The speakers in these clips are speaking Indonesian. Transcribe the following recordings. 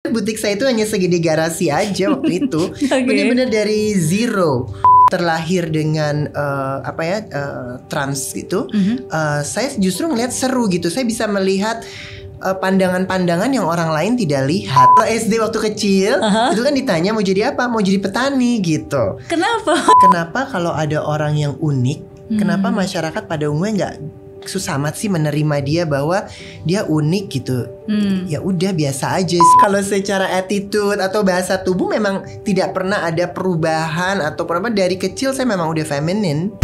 Butik saya itu hanya segede garasi aja waktu itu. Bener-bener dari zero. Terlahir dengan trans gitu. Saya justru ngelihat seru gitu. Saya bisa melihat pandangan-pandangan yang orang lain tidak lihat. SD waktu kecil itu kan ditanya mau jadi apa? Mau jadi petani gitu. Kenapa? Kenapa kalau ada orang yang unik, kenapa masyarakat pada umumnya nggak susah amat sih menerima dia bahwa dia unik gitu? Ya udah biasa aja. Kalau secara attitude atau bahasa tubuh memang tidak pernah ada perubahan atau apa, dari kecil saya memang udah feminin.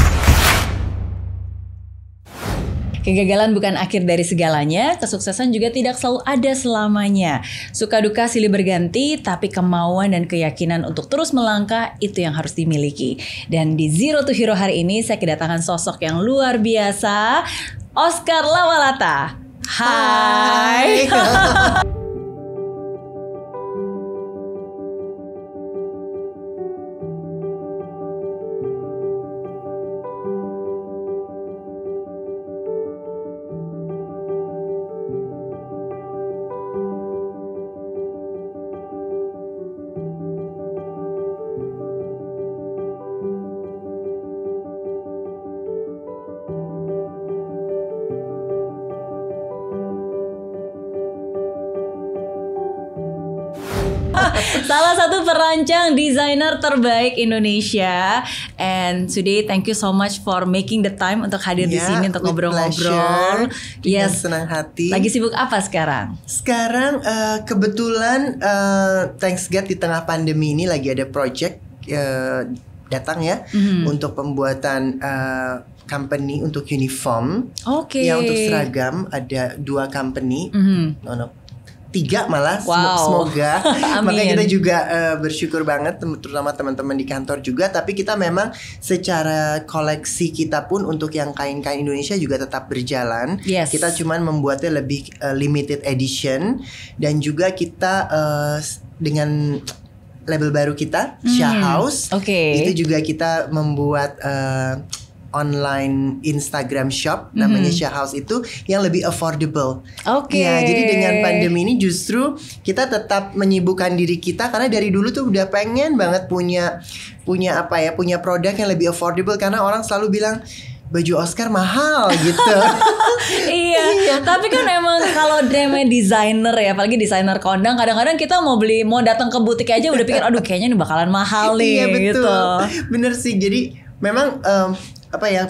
Kegagalan bukan akhir dari segalanya, kesuksesan juga tidak selalu ada selamanya. Suka duka silih berganti, tapi kemauan dan keyakinan untuk terus melangkah itu yang harus dimiliki. Dan di Zero to Hero hari ini saya kedatangan sosok yang luar biasa, Oscar Lawalata. Hai. Salah satu perancang desainer terbaik Indonesia. And today thank you so much for making the time untuk hadir di sini untuk ngobrol-ngobrol. Yes, senang hati. Lagi sibuk apa sekarang? Sekarang kebetulan thanks God di tengah pandemi ini lagi ada project datang ya untuk pembuatan company untuk uniform. Ya untuk seragam ada 2 company. 3 malah. Semoga. Makanya kita juga bersyukur banget, terutama teman-teman di kantor juga. Tapi kita memang secara koleksi kita pun untuk yang kain-kain Indonesia juga tetap berjalan. Kita cuman membuatnya lebih limited edition. Dan juga kita dengan label baru kita, Shah House. Itu juga kita membuat online Instagram shop namanya Shah House itu yang lebih affordable. Ya, jadi dengan pandemi ini justru kita tetap menyibukkan diri kita karena dari dulu tuh udah pengen banget punya produk yang lebih affordable karena orang selalu bilang baju Oscar mahal gitu. Iya, tapi kan emang kalau namanya desainer ya, apalagi desainer kondang, kadang-kadang kita mau datang ke butik aja udah pikir aduh kayaknya ini bakalan mahal nih. Iya betul, gitu. Bener sih. Jadi memang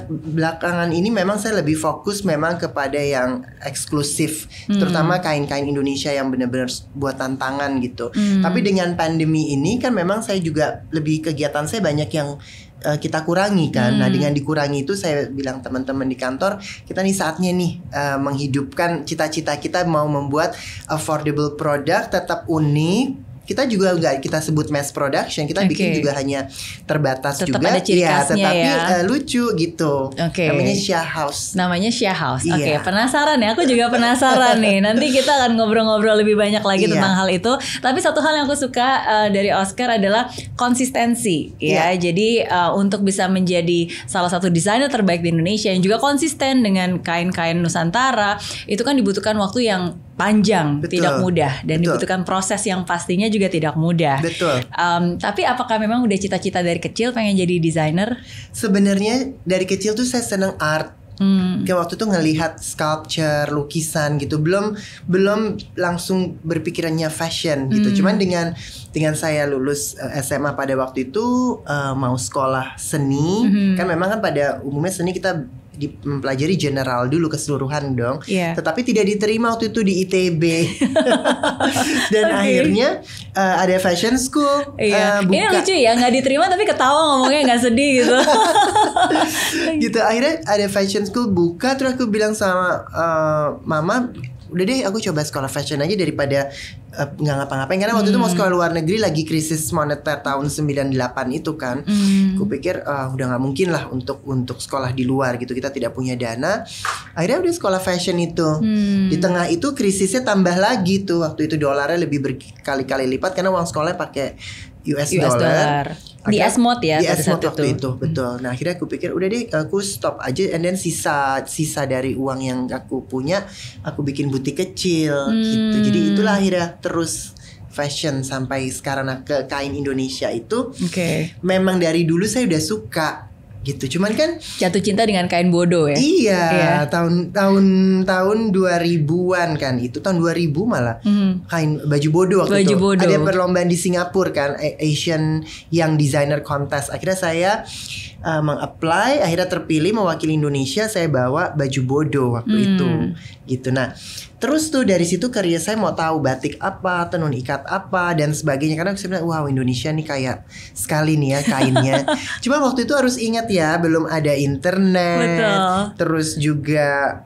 belakangan ini memang saya lebih fokus memang kepada yang eksklusif, terutama kain-kain Indonesia yang benar-benar buatan tangan gitu. Tapi dengan pandemi ini kan memang saya juga lebih kegiatan saya banyak yang kita kurangi kan. Nah dengan dikurangi itu saya bilang teman-teman di kantor, kita nih saatnya nih menghidupkan cita-cita kita mau membuat affordable product tetap unik. Kita juga nggak kita sebut mass production, kita bikin juga hanya terbatas tetap juga, ada ciri khasnya tetapi lucu gitu. Namanya Shah House. Namanya Shah House. Penasaran ya? Aku juga penasaran nih. Nanti kita akan ngobrol-ngobrol lebih banyak lagi tentang hal itu. Tapi satu hal yang aku suka dari Oscar adalah konsistensi. Jadi untuk bisa menjadi salah satu desainer terbaik di Indonesia yang juga konsisten dengan kain-kain Nusantara, itu kan dibutuhkan waktu yang panjang, tidak mudah, dan dibutuhkan proses yang pastinya juga tidak mudah. Tapi apakah memang udah cita-cita dari kecil pengen jadi desainer? Sebenarnya dari kecil tuh saya seneng art. Kayak waktu itu ngelihat sculpture, lukisan gitu, belum langsung berpikirannya fashion gitu. Cuman dengan saya lulus SMA pada waktu itu mau sekolah seni, kan memang kan pada umumnya seni kita mempelajari general dulu keseluruhan dong. Tetapi tidak diterima waktu itu di ITB. Dan akhirnya ada fashion school buka. Ini lucu ya, nggak diterima tapi ketawa ngomongnya nggak sedih gitu. Gitu akhirnya ada fashion school buka, terus aku bilang sama mama, udah deh aku coba sekolah fashion aja daripada nggak ngapa-ngapain, karena waktu itu mau sekolah luar negeri lagi krisis moneter tahun 98 itu kan. Aku pikir udah nggak mungkin lah untuk sekolah di luar gitu, kita tidak punya dana. Akhirnya udah sekolah fashion itu. Di tengah itu krisisnya tambah lagi tuh, waktu itu dolarnya lebih berkali-kali lipat karena uang sekolahnya pakai US dollar. Di Asmod ya, di Asmod waktu itu betul. Nah akhirnya aku pikir udah deh aku stop aja, and then sisa dari uang yang aku punya aku bikin butik kecil gitu. Jadi itulah akhirnya terus fashion sampai sekarang ke kain Indonesia itu memang dari dulu saya udah suka gitu. Cuman kan jatuh cinta dengan kain bodo ya. Iya, tahun 2000-an kan. Itu tahun 2000 malah. Kain baju bodo waktu itu. Ada perlombaan di Singapura kan, Asian Young Designer Contest. Akhirnya saya meng-apply, akhirnya terpilih mewakili Indonesia. Saya bawa baju bodo waktu itu gitu. Nah, terus tuh dari situ karir saya mau tahu batik apa, tenun ikat apa dan sebagainya. Karena saya bilang, wow, Indonesia nih kayak sekali nih ya kainnya. Cuma waktu itu harus ingat ya, belum ada internet. Betul. Terus juga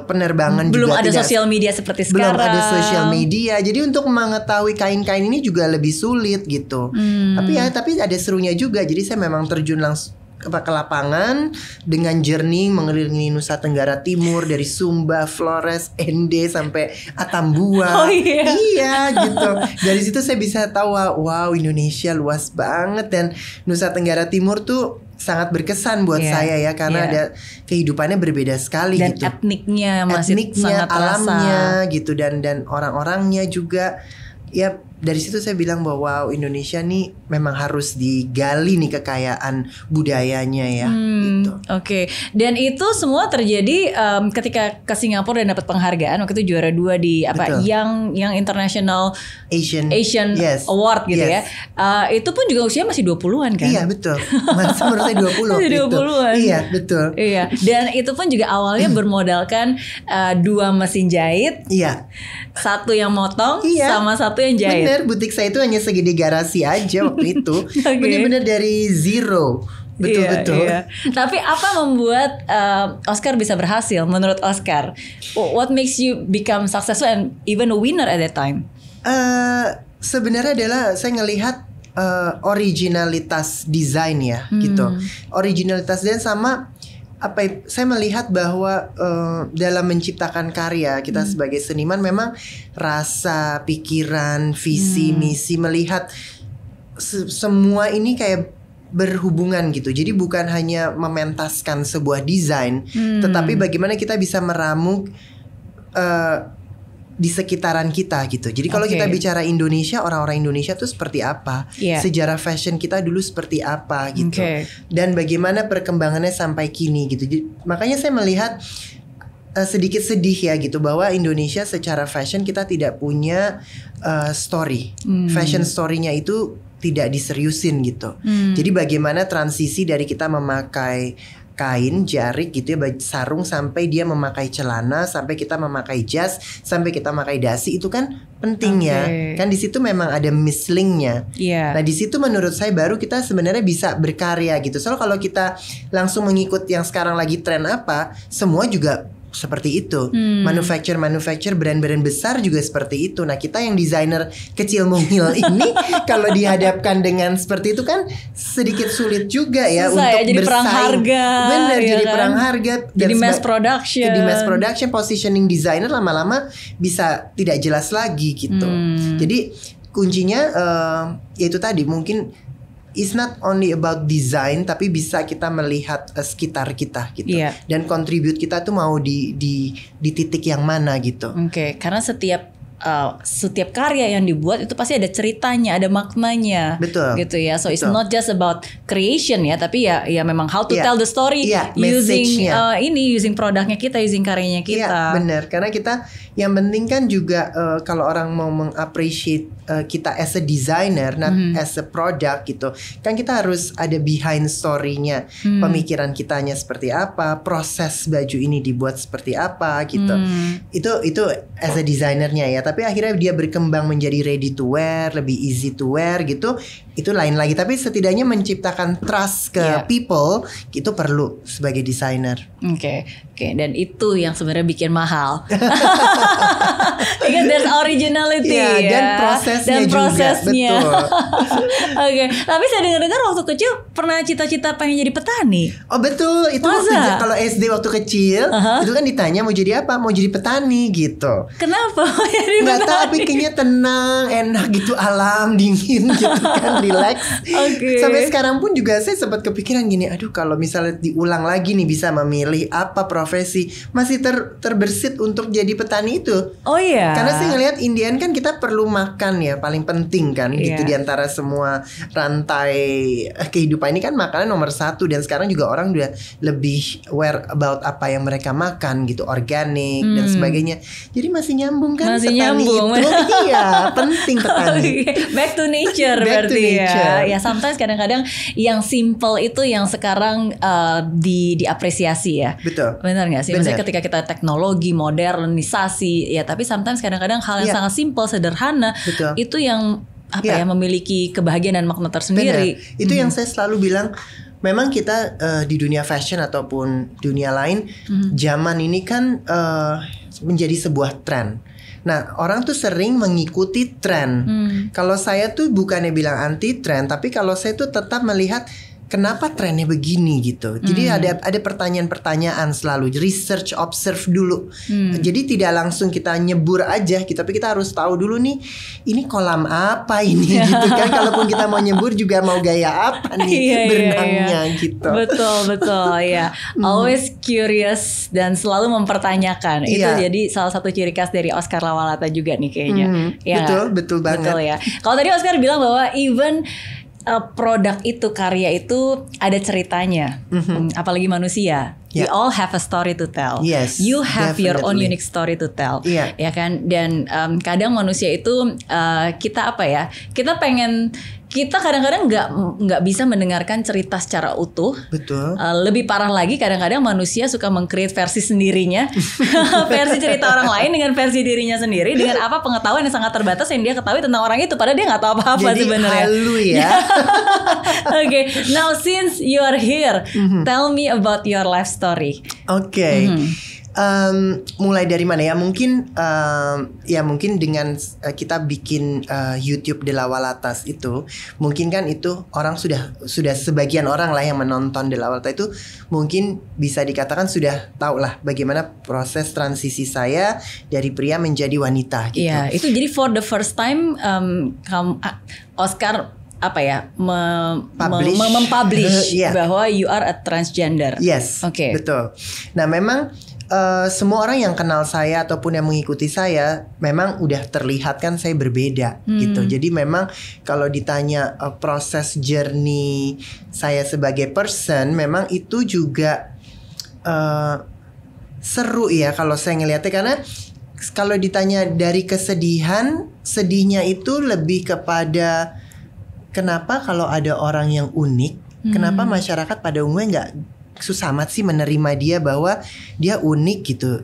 penerbangan belum juga ada sosial media seperti sekarang. Belum ada sosial media. Jadi untuk mengetahui kain-kain ini juga lebih sulit gitu. Tapi ada serunya juga. Jadi saya memang terjun langsung ke lapangan dengan journey mengelilingi Nusa Tenggara Timur dari Sumba, Flores, Ende sampai Atambua. Iya gitu. Dari situ saya bisa tahu wow, Indonesia luas banget dan Nusa Tenggara Timur tuh sangat berkesan buat saya ya karena ada kehidupannya berbeda sekali dan gitu. Etniknya masih sangat alamnya gitu dan orang-orangnya juga ya. Dari situ saya bilang bahwa wow, Indonesia nih memang harus digali nih kekayaan budayanya ya gitu. Dan itu semua terjadi ketika ke Singapura dan dapat penghargaan. Waktu itu juara 2 di Young International Asian Award gitu ya. Itu pun juga usia masih 20-an kan? Iya betul. Menurut saya 20 masih 20-an. Iya betul. Iya. Dan itu pun juga awalnya bermodalkan 2 mesin jahit. Iya. Satu yang motong sama satu yang jahit. Bener, butik saya itu hanya segede garasi aja waktu itu. Bener-bener dari zero. Betul-betul. Iya. Tapi apa membuat Oscar bisa berhasil menurut Oscar? What makes you become successful and even a winner at that time? Sebenarnya adalah saya ngelihat originalitas desain ya gitu. Originalitas desain sama saya melihat bahwa dalam menciptakan karya kita sebagai seniman memang rasa, pikiran, visi, misi melihat semua ini kayak berhubungan gitu. Jadi bukan hanya mementaskan sebuah desain, tetapi bagaimana kita bisa meramu di sekitaran kita gitu. Jadi kalau kita bicara Indonesia, orang-orang Indonesia tuh seperti apa, sejarah fashion kita dulu seperti apa gitu, dan bagaimana perkembangannya sampai kini gitu. Jadi, makanya saya melihat sedikit sedih ya gitu bahwa Indonesia secara fashion kita tidak punya story, fashion story-nya itu tidak diseriusin gitu. Jadi bagaimana transisi dari kita memakai kain, jarik gitu ya, sarung sampai dia memakai celana, sampai kita memakai jas, sampai kita memakai dasi, itu kan penting ya. Kan di situ memang ada mislinknya. Nah di situ menurut saya baru kita sebenarnya bisa berkarya gitu. Soalnya kalau kita langsung mengikut yang sekarang lagi tren apa, semua juga seperti itu. Manufacture brand-brand besar juga seperti itu. Nah kita yang desainer kecil mungil ini kalau dihadapkan dengan seperti itu kan sedikit sulit juga ya. Susah untuk jadi bersaing. Perang harga. Bener ya jadi kan? Perang harga. Jadi mass production. Jadi mass production, positioning designer lama-lama bisa tidak jelas lagi gitu. Jadi kuncinya yaitu tadi mungkin it's not only about design, tapi bisa kita melihat sekitar kita gitu. Dan contribute kita tuh mau di titik yang mana gitu. Karena setiap karya yang dibuat itu pasti ada ceritanya, ada maknanya. Betul. Gitu ya. So it's not just about creation ya, tapi ya memang how to tell the story using produknya kita, using karyanya kita. Benar. Karena kita yang penting kan juga kalau orang mau mengappreciate kita as a designer, not as a product gitu. Kan kita harus ada behind story-nya. Pemikiran kitanya seperti apa, proses baju ini dibuat seperti apa gitu. Itu as a designernya ya. Tapi akhirnya dia berkembang menjadi ready to wear, lebih easy to wear gitu. Itu lain lagi. Tapi setidaknya menciptakan trust ke people itu perlu sebagai desainer. Dan itu yang sebenarnya bikin mahal. Because there's originality dan prosesnya juga. Betul. Tapi saya dengar-dengar waktu kecil pernah cita-cita pengen jadi petani. Oh betul. Itu kalau SD waktu kecil itu kan ditanya mau jadi apa? Mau jadi petani gitu. Kenapa? Nggak tahu, tapi kayaknya tenang, enak gitu, alam dingin gitu kan, relax. Sampai sekarang pun juga saya sempat kepikiran gini, aduh kalau misalnya diulang lagi nih bisa memilih apa profesi profesi masih terbersit untuk jadi petani itu. Oh iya. Karena saya ngelihat Indian kan kita perlu makan ya, paling penting kan gitu diantara semua rantai kehidupan ini kan makanan nomor satu, dan sekarang juga orang udah lebih aware about apa yang mereka makan gitu, organik dan sebagainya. Jadi masih nyambung kan, masih petani nyambung. itu iya penting petani. Back to nature berarti ya. Ya sometimes kadang-kadang yang simple itu yang sekarang diapresiasi ya. Betul. Benar nggak sih? Maksudnya ketika kita teknologi, modernisasi ya, tapi sometimes kadang-kadang hal yang sangat simple, sederhana, itu yang memiliki kebahagiaan dan makna tersendiri. Benar. Itu yang saya selalu bilang. Memang kita di dunia fashion ataupun dunia lain, zaman ini kan menjadi sebuah tren. Nah, orang tuh sering mengikuti tren. Kalau saya tuh bukannya bilang anti tren, tapi kalau saya tuh tetap melihat kenapa trennya begini gitu. Jadi ada pertanyaan-pertanyaan selalu, research, observe dulu. Jadi tidak langsung kita nyebur aja gitu, tapi kita harus tahu dulu nih, ini kolam apa ini gitu kan. Kalaupun kita mau nyebur juga mau gaya apa nih berenangnya gitu. Betul ya. Always curious dan selalu mempertanyakan. Itu jadi salah satu ciri khas dari Oscar Lawalata juga nih kayaknya. Betul banget. Betul ya. Kalau tadi Oscar bilang bahwa even produk itu, karya itu ada ceritanya, apalagi manusia. We all have a story to tell. Yes, you have definitely. your own unique story to tell, ya kan? Dan kadang manusia itu kita kita kadang-kadang nggak bisa mendengarkan cerita secara utuh. Betul. Lebih parah lagi, kadang-kadang manusia suka meng-create versi sendirinya, versi cerita orang lain dengan versi dirinya sendiri, dengan apa pengetahuan yang sangat terbatas yang dia ketahui tentang orang itu, padahal dia nggak tahu apa-apa sebenarnya. Jadi halu ya. Okay, now since you are here, tell me about your life story. Oke. Mulai dari mana ya? Mungkin dengan kita bikin YouTube Delawalatas itu, mungkin kan itu orang sudah sebagian orang lah yang menonton Delawalata itu mungkin bisa dikatakan sudah tahu lah bagaimana proses transisi saya dari pria menjadi wanita gitu. Iya, itu jadi for the first time Oscar mempublish bahwa you are a transgender. Yes, betul. Nah memang semua orang yang kenal saya ataupun yang mengikuti saya memang udah terlihat kan saya berbeda gitu. Jadi memang kalau ditanya proses journey saya sebagai person, memang itu juga seru ya kalau saya ngelihatnya, karena kalau ditanya dari kesedihan, sedihnya itu lebih kepada kenapa kalau ada orang yang unik, kenapa masyarakat pada umumnya nggak susah amat sih menerima dia bahwa dia unik gitu.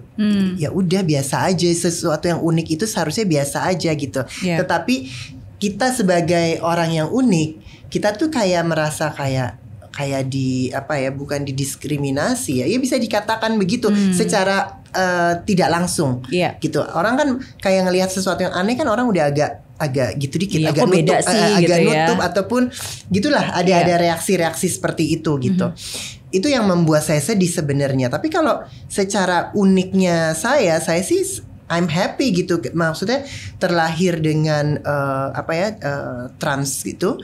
Ya udah biasa aja, sesuatu yang unik itu seharusnya biasa aja gitu. Tetapi kita sebagai orang yang unik, kita tuh kayak merasa kayak bukan didiskriminasi ya bisa dikatakan begitu secara tidak langsung gitu. Orang kan kayak ngelihat sesuatu yang aneh kan orang udah agak gitu dikit, agak nutup, agak nutup ataupun gitulah, ada reaksi-reaksi seperti itu gitu. Itu yang membuat saya sedih sebenarnya. Tapi kalau secara uniknya saya sih I'm happy gitu. Maksudnya terlahir dengan trans gitu.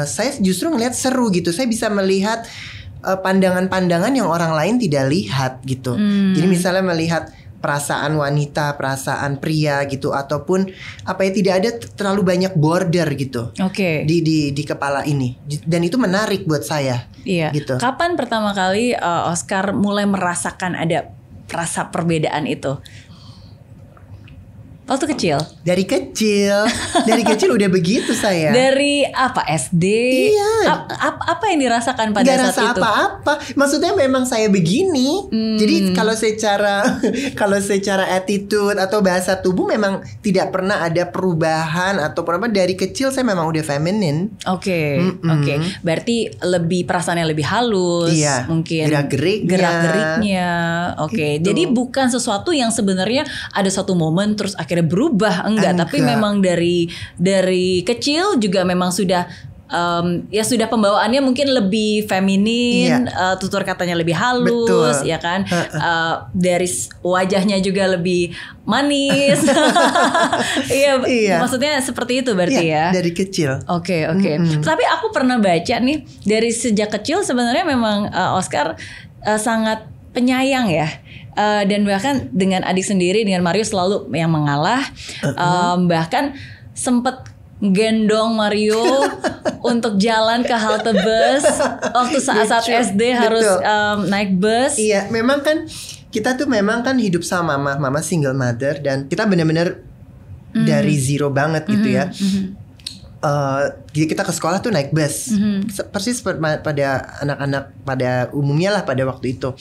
Saya justru ngelihat seru gitu. Saya bisa melihat pandangan-pandangan yang orang lain tidak lihat gitu. Jadi misalnya melihat perasaan wanita, perasaan pria gitu, ataupun tidak ada terlalu banyak border gitu. Di kepala ini. Dan itu menarik buat saya. Gitu. Kapan pertama kali Oscar mulai merasakan ada rasa perbedaan itu? Waktu kecil? Dari kecil udah begitu saya. Dari apa, SD? Iya. Apa yang dirasakan pada saat itu? Gak rasa apa-apa. Maksudnya memang saya begini. Jadi kalau secara attitude atau bahasa tubuh memang tidak pernah ada perubahan atau apa. Dari kecil saya memang udah feminine. Oke. Berarti perasaannya lebih halus. Mungkin gerak-geriknya. Gitu. Jadi bukan sesuatu yang sebenarnya ada satu momen terus akhirnya berubah, enggak. Tapi memang dari kecil juga memang sudah sudah pembawaannya mungkin lebih feminin, tutur katanya lebih halus. Betul. Ya kan, dari wajahnya juga lebih manis. Maksudnya seperti itu berarti ya. Dari kecil. Oke. Tapi aku pernah baca nih, dari sejak kecil sebenarnya memang Oscar sangat penyayang ya. Dan bahkan dengan adik sendiri, dengan Mario selalu yang mengalah. Bahkan sempet gendong Mario untuk jalan ke halte bus waktu saat SD harus naik bus. Iya, memang kan kita tuh memang kan hidup sama mama single mother, dan kita benar-benar dari zero banget gitu ya. Jadi kita ke sekolah tuh naik bus, persis pada anak-anak pada umumnya lah pada waktu itu.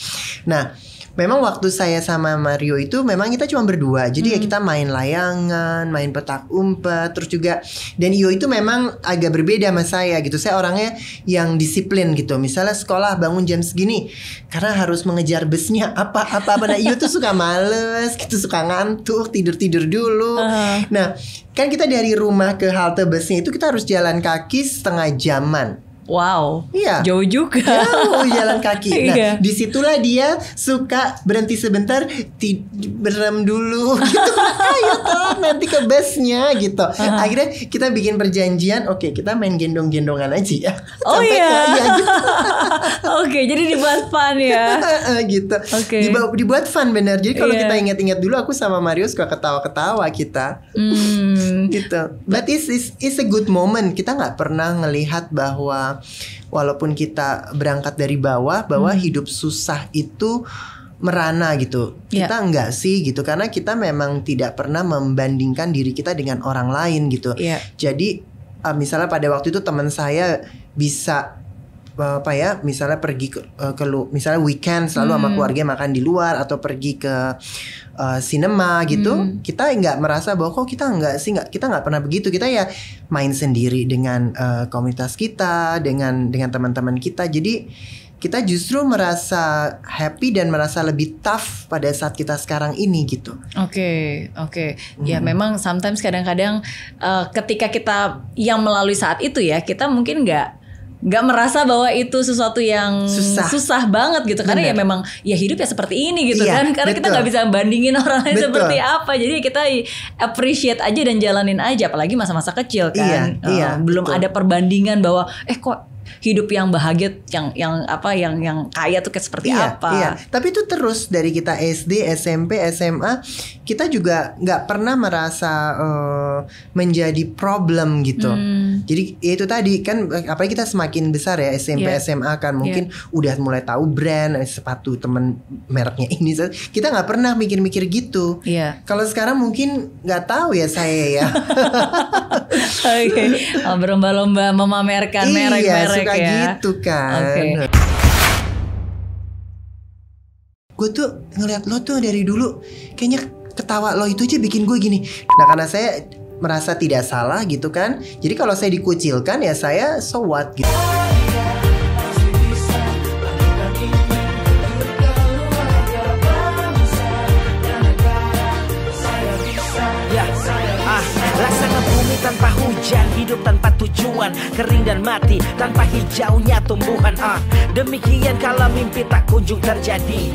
Nah, memang waktu saya sama Mario itu memang kita cuma berdua. Jadi ya kita main layangan, main petak umpet, terus juga, dan Iyo itu memang agak berbeda sama saya gitu. Saya orangnya yang disiplin gitu. Misalnya sekolah bangun jam segini karena harus mengejar busnya apa-apa. Nah, Iyo tuh suka males gitu, suka ngantuk, tidur dulu. Nah, kan kita dari rumah ke halte busnya itu kita harus jalan kaki setengah jaman. Wow, iya. Jauh juga. Jauh jalan kaki. Nah, disitulah dia suka berhenti sebentar, berem dulu gitu. Ayo toh nanti ke busnya gitu. Akhirnya kita bikin perjanjian, oke, kita main gendong-gendongan aja ya. Oh iya. Gitu. Oke, jadi dibuat fun ya. Gitu. Dibuat fun bener. Jadi kalau kita ingat-ingat dulu, aku sama Mario suka ketawa-ketawa kita. Gitu. But it's a good moment. Kita nggak pernah ngelihat bahwa walaupun kita berangkat dari bawah, bahwa hidup susah itu merana gitu. Kita enggak sih gitu, karena kita memang tidak pernah membandingkan diri kita dengan orang lain gitu. Jadi misalnya pada waktu itu teman saya bisa misalnya pergi misalnya weekend selalu sama keluarga makan di luar atau pergi ke sinema gitu. Kita nggak merasa bahwa kok kita nggak pernah begitu. Kita ya main sendiri dengan komunitas kita, dengan teman-teman kita. Jadi kita justru merasa happy dan merasa lebih tough pada saat kita sekarang ini gitu. Oke. Ya memang sometimes kadang-kadang ketika kita yang melalui saat itu ya, kita mungkin nggak merasa bahwa itu sesuatu yang susah banget gitu. Karena ya memang ya hidup ya seperti ini gitu kan. Karena kita nggak bisa bandingin orang lain seperti apa. Jadi kita appreciate aja dan jalanin aja. Apalagi masa-masa kecil kan. Belum ada perbandingan bahwa kok hidup yang bahagia, yang kaya tuh kayak seperti apa. Tapi itu terus dari kita SD, SMP, SMA, kita juga nggak pernah merasa menjadi problem gitu. Jadi itu tadi kan, apalagi kita semakin besar ya, SMP, SMA kan mungkin udah mulai tahu brand sepatu temen mereknya ini. Kita nggak pernah mikir-mikir gitu. Kalau sekarang mungkin nggak tahu ya saya ya. Berlomba-lomba memamerkan merek-merek suka ya. Gitu kan. Gue tuh ngeliat lo tuh dari dulu, kayaknya ketawa lo itu aja bikin gue gini. Nah, karena saya merasa tidak salah gitu kan. Jadi kalau saya dikucilkan ya saya so what gitu. Laksana bumi tanpa hujan, hidup tanpa tujuan, kering dan mati tanpa hijaunya tumbuhan. Demikian kalau mimpi tak kunjung terjadi.